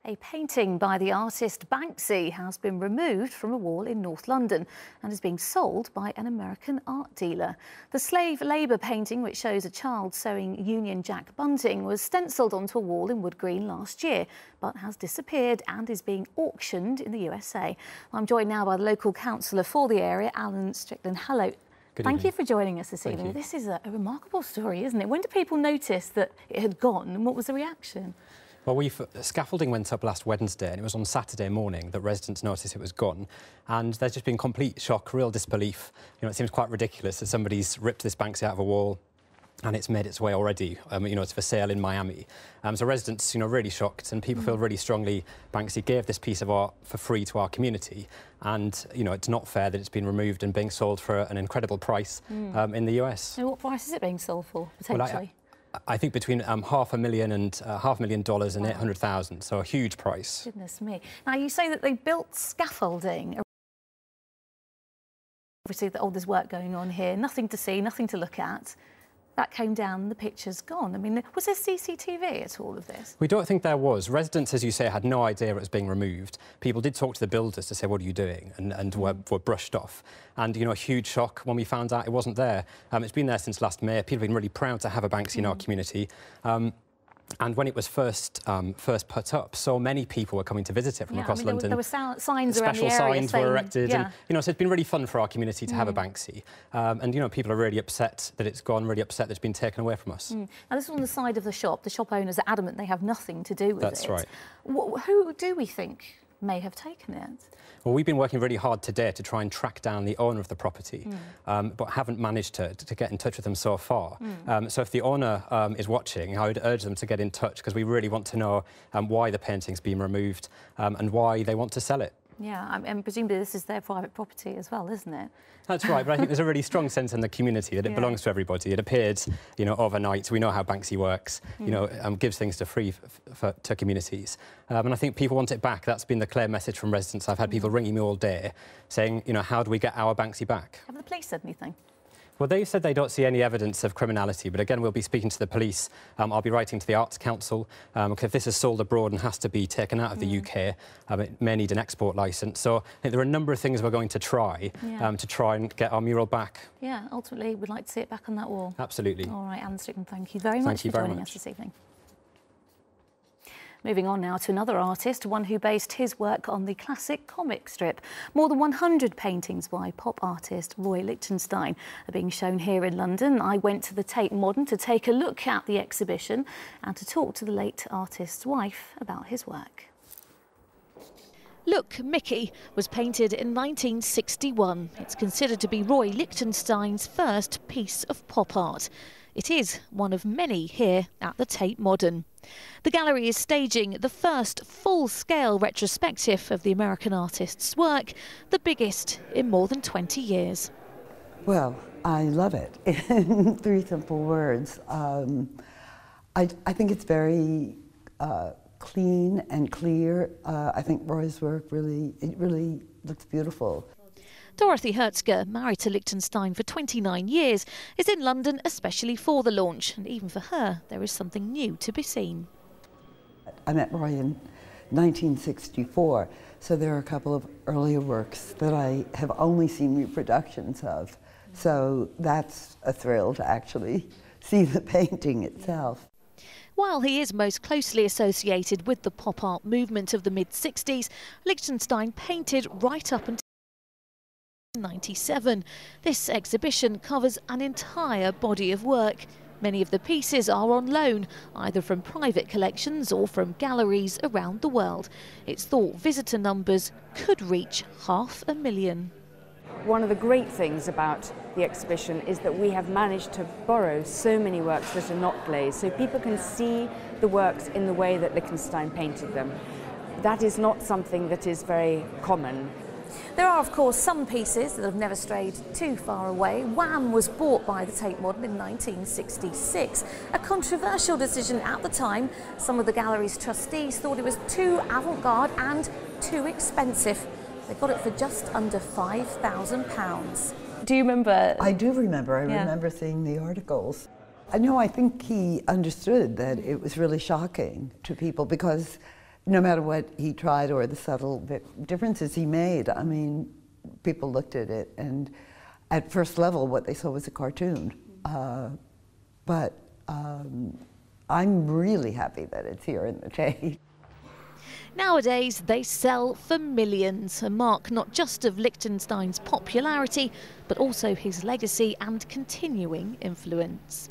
A painting by the artist Banksy has been removed from a wall in North London and is being sold by an American art dealer. The slave labour painting, which shows a child sewing Union Jack bunting, was stencilled onto a wall in Wood Green last year, but has disappeared and is being auctioned in the USA. I'm joined now by the local councillor for the area, Alan Strickland. Hello. Thank you for joining us this evening. This is a remarkable story, isn't it? When did people notice that it had gone and what was the reaction? Well, scaffolding went up last Wednesday and it was on Saturday morning that residents noticed it was gone. And there's just been complete shock, real disbelief. You know, it seems quite ridiculous that somebody's ripped this Banksy out of a wall and it's made its way already. You know, it's for sale in Miami. So residents, really shocked, and people feel really strongly Banksy gave this piece of art for free to our community. And, it's not fair that it's been removed and being sold for an incredible price in the US. So what price is it being sold for, potentially? Well, I think between $500,000 and $500,000 and 800,000, so a huge price. Goodness me. Now, you say that they built scaffolding. Obviously, there's work going on here, nothing to see, nothing to look at. That came down, the picture's gone. I mean, was there CCTV at all of this? We don't think there was. Residents, as you say, had no idea it was being removed. People did talk to the builders to say, what are you doing? And were brushed off. And, a huge shock when we found out it wasn't there. It's been there since last May. People have been really proud to have a Banksy in our community. And when it was first put up, so many people were coming to visit it from across London. There were signs around the area. Special signs saying, were erected. Yeah. And, so it's been really fun for our community to have a Banksy. And, people are really upset that it's gone, really upset that it's been taken away from us. Now, this is on the side of the shop. The shop owners are adamant they have nothing to do with it. That's right. Who do we think may have taken it? Well, we've been working really hard today to try and track down the owner of the property, but haven't managed to get in touch with them so far. So if the owner is watching, I would urge them to get in touch, because we really want to know why the painting's been removed and why they want to sell it. Yeah, and presumably this is their private property as well, isn't it? That's right, but I think there's a really strong sense in the community that it belongs to everybody. It appeared, overnight. We know how Banksy works, gives things to free to communities. And I think people want it back. That's been the clear message from residents. I've had people ringing me all day saying, how do we get our Banksy back? Have the police said anything? Well, they said they don't see any evidence of criminality, but again, we'll be speaking to the police. I'll be writing to the Arts Council, because if this is sold abroad and has to be taken out of the UK, it may need an export licence. So I think there are a number of things we're going to try and get our mural back. Yeah, ultimately, we'd like to see it back on that wall. Absolutely. All right, Alan Strickland, thank you very much for joining us this evening. Moving on now to another artist, one who based his work on the classic comic strip. More than 100 paintings by pop artist Roy Lichtenstein are being shown here in London. I went to the Tate Modern to take a look at the exhibition and to talk to the late artist's wife about his work. Look, Mickey was painted in 1961. It's considered to be Roy Lichtenstein's first piece of pop art. It is one of many here at the Tate Modern. The gallery is staging the first full-scale retrospective of the American artist's work, the biggest in more than 20 years. Well, I love it. In 3 simple words. I think it's very clean and clear. I think Roy's work really looks beautiful. Dorothy Hertzger, married to Lichtenstein for 29 years, is in London especially for the launch, and even for her, there is something new to be seen. I met Roy in 1964, so there are a couple of earlier works that I have only seen reproductions of. So that's a thrill to actually see the painting itself. While he is most closely associated with the pop art movement of the mid-60s, Lichtenstein painted right up until 1997. This exhibition covers an entire body of work. Many of the pieces are on loan, either from private collections or from galleries around the world. It's thought visitor numbers could reach 500,000. One of the great things about the exhibition is that we have managed to borrow so many works that are not glazed, so people can see the works in the way that Lichtenstein painted them. That is not something that is very common. There are, of course, some pieces that have never strayed too far away. Wham was bought by the Tate Modern in 1966. A controversial decision at the time. Some of the gallery's trustees thought it was too avant-garde and too expensive. They got it for just under £5,000. Do you remember? I do remember. I remember seeing the articles. I think he understood that it was really shocking to people, because no matter what he tried or the subtle differences he made, I mean, people looked at it and at first level what they saw was a cartoon. But I'm really happy that it's here in the Tate. Nowadays, they sell for millions, a mark not just of Liechtenstein's popularity, but also his legacy and continuing influence.